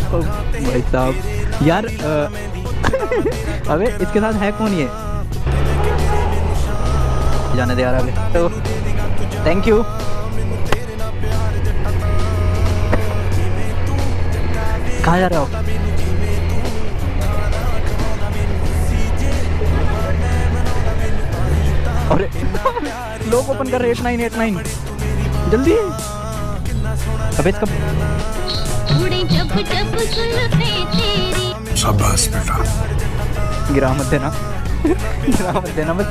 ओ भाई साहब यार अबे इसके साथ है कौन ये? जाने दे यार आगे। तो थैंक यू। कहाँ जा रहे हो? अरे लोग ओपन कर रहे 8989 जल्दी। अबे इसका शाबाश बेटा। गिरा मत देना गिरा मत देना बस।